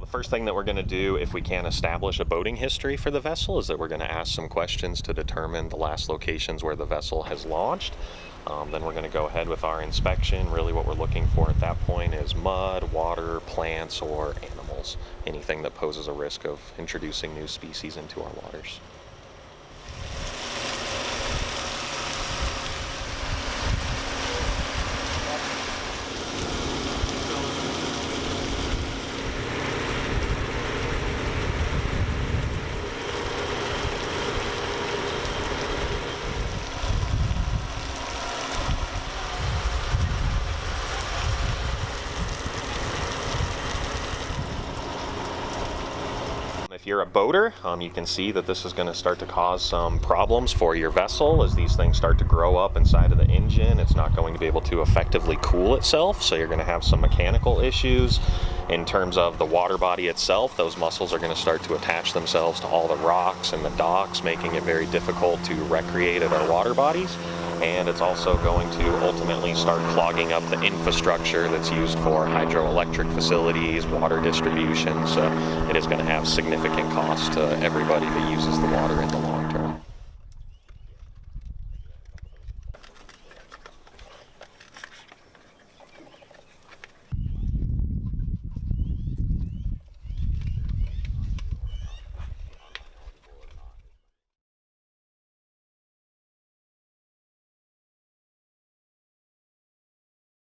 The first thing that we're going to do, if we can establish a boating history for the vessel, is that we're going to ask some questions to determine the last locations where the vessel has launched. Then we're going to go ahead with our inspection. Really what we're looking for at that point is mud, water, plants, or animals. Anything that poses a risk of introducing new species into our waters. If you're a boater, you can see that this is going to start to cause some problems for your vessel as these things start to grow up inside of the engine. It's not going to be able to effectively cool itself, so you're going to have some mechanical issues. In terms of the water body itself, those muscles are going to start to attach themselves to all the rocks and the docks, making it very difficult to recreate at our water bodies. And it's also going to ultimately start clogging up the infrastructure that's used for hydroelectric facilities, water distribution. So it is going to have significant cost to everybody that uses